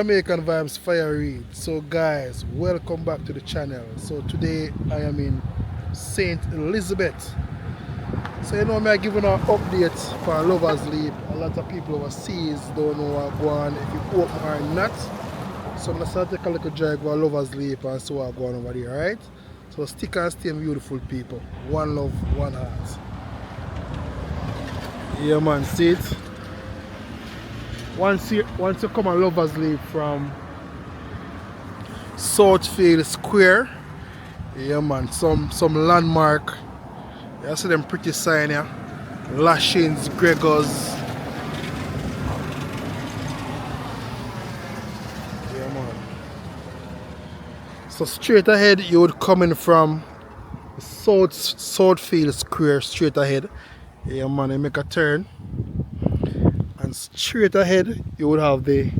Jamaican Vibes, Fire Reid. So guys, welcome back to the channel. So today I am in St. Elizabeth. So you know me, I giving an update for Lovers Leap. A lot of people overseas don't know what go on, if you open or not. So I'm gonna start take a little drive for Lovers Leap and see what go on over there, right? So stick and stay, beautiful people. One love, one heart. Yeah man, see it? Once you come on Lovers Leap from Southfield Square, yeah man, some landmark. You see them pretty sign here. Lashings, Gregors. Yeah man. So straight ahead you would come in from Southfield Square straight ahead. Yeah man, you make a turn. And straight ahead you would have the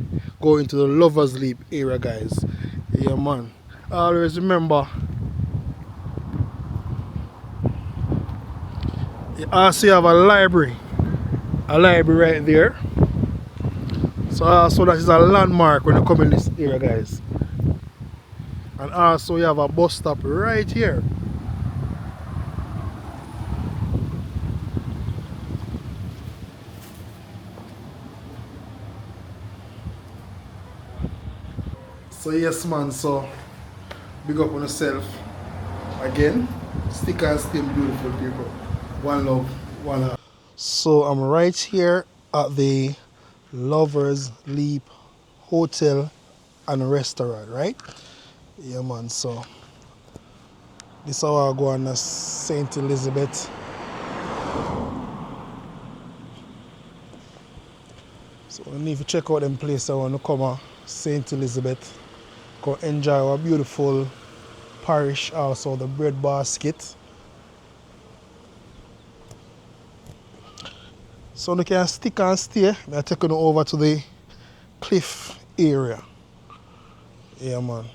go into the Lovers Leap area guys. Yeah man. Always remember you also have a library. A library right there. So also that is a landmark when you come in this area guys. And also you have a bus stop right here. So yes man, so big up on yourself. Again, stick and stay beautiful people. One love, one heart. So I'm right here at the Lovers Leap Hotel and Restaurant, right? Yeah man, so this is how I go on St. Elizabeth. So we need to check out them place I want to come at St. Elizabeth. Go enjoy our beautiful parish, also the bread basket. So you can stick and stay. I'm taking you over to the cliff area. Yeah man.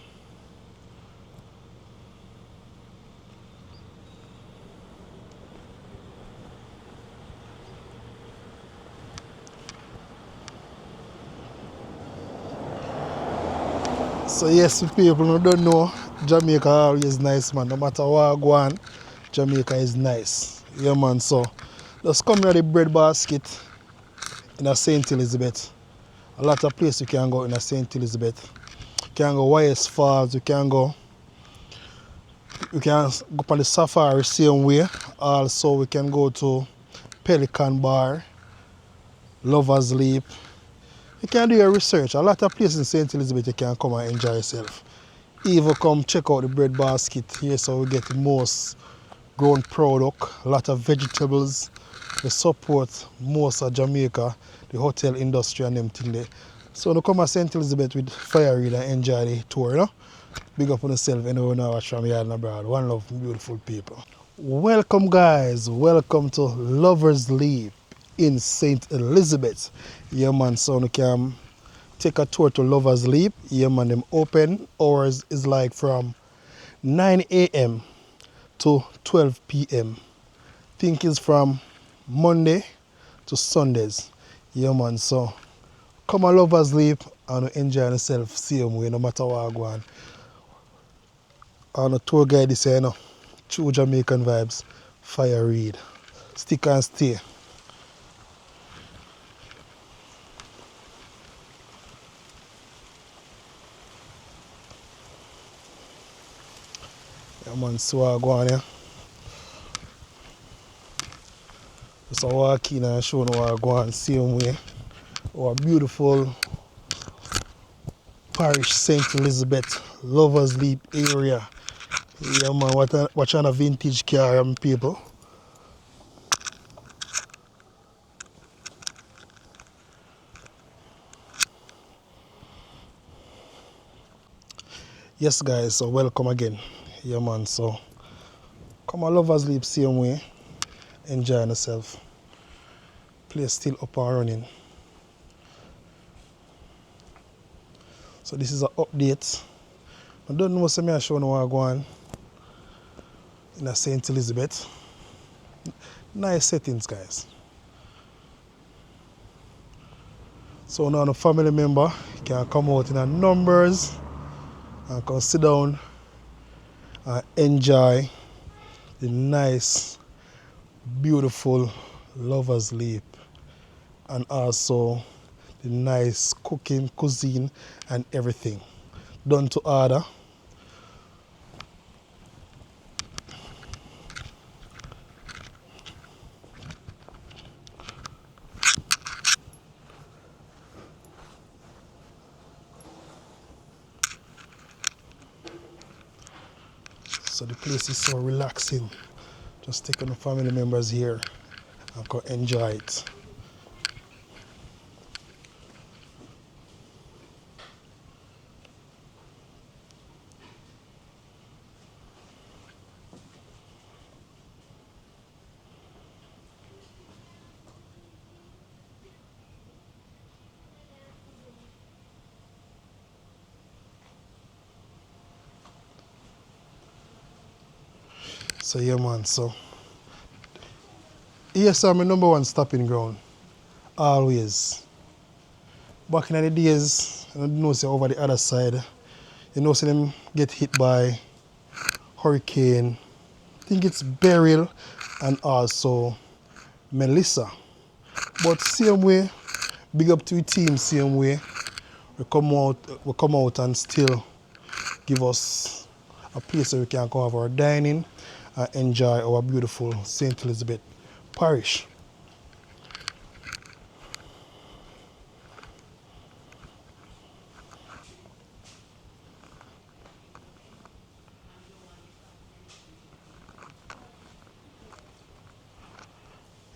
So yes, people who don't know, Jamaica always nice man. No matter what I go on, Jamaica is nice. Yeah man, so just come here the bread basket in a St. Elizabeth. A lot of places you can go in a St. Elizabeth. You can go YS Falls, you can go on the safari same way. Also we can go to Pelican Bar, Lovers Leap. You can do your research. A lot of places in St. Elizabeth you can come and enjoy yourself. Even come check out the bread basket. Here so we get the most grown product, a lot of vegetables. We support most of Jamaica, the hotel industry and them thing there. So you come to St. Elizabeth with Fire Reid and enjoy the tour, you know? Big up on yourself and you know watch from here and abroad. One love, beautiful people. Welcome guys, welcome to Lovers Leap in St. Elizabeth. Yeah man, so you can take a tour to Lovers Leap. Yeah man, them open hours is like from 9 a.m. to 12 p.m. Think is from Monday to Sundays. Yeah man, so come on Lovers Leap and enjoy yourself same way no matter what I go on. I'm a tour guide this year, you know. True Jamaican Vibes, Fire Reid. Stick and stay. Yeah man, so I go on here. Just a walk in and show you what I go on same way. Our beautiful parish St. Elizabeth, Lovers Leap area. Yeah man, what kind of vintage car people. Yes guys, so welcome again. Yeah man, so come on Lovers Leap same way. Enjoy yourself. Place still up and running. So this is an update. I don't know so I show you what I go on in a St. Elizabeth. Nice settings guys. So now the family member can come out in a numbers and come sit down and enjoy the nice, beautiful lovers leap and also the nice cooking, cuisine and everything. Done to order. So the place is so relaxing. Just taking the family members here and go enjoy it. So yeah man, so here's my number one stopping ground. Always. Back in the days, I don't know say over the other side, you know see them get hit by hurricane. I think it's Beryl and also Melissa. But same way, big up to the team same way. We come out and still give us a place where we can come have our dining and enjoy our beautiful St. Elizabeth Parish.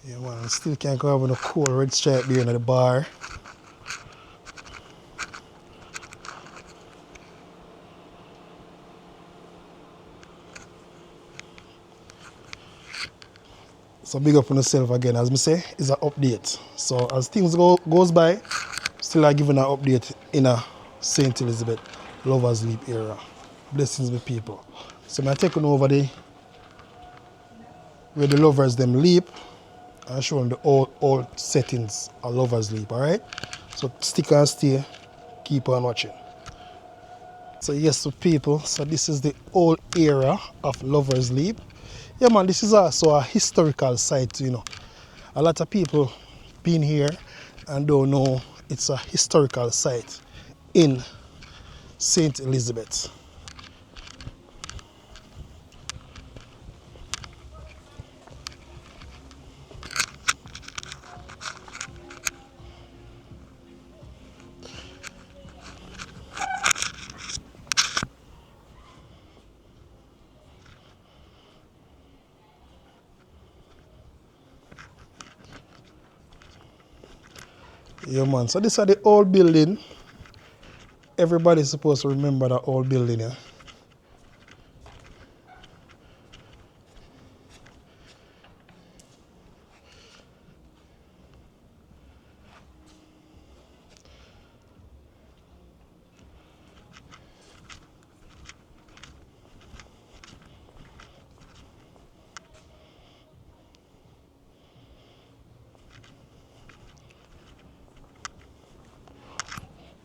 Yeah man, we still can come have a cool red stripe beer in the bar. So big up on yourself again, as me say, it's an update. So as things goes by, still I giving an update in a St. Elizabeth Lovers Leap era. Blessings be people. So I'm taking over where the lovers them leap and show them the all settings of Lovers Leap, alright? So stick and stay, keep on watching. So yes so people, so this is the old era of Lovers Leap. Yeah man, this is also a historical site, you know. A lot of people been here and don't know it's a historical site in St. Elizabeth. Yeah man, so this is the old building. Everybody's supposed to remember that old building, yeah.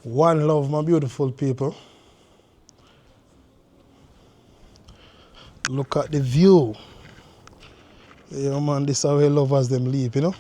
One love, my beautiful people. Look at the view. Yeah man, this is how lovers them leap, you know.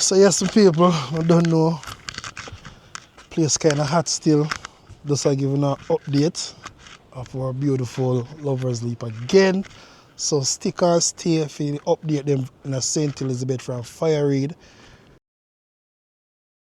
So yes, some people, I don't know, place kind of hot still. Just I giving an update of our beautiful Lovers Leap again. So stick and stay for the update them in a St. Elizabeth from Fire Reid.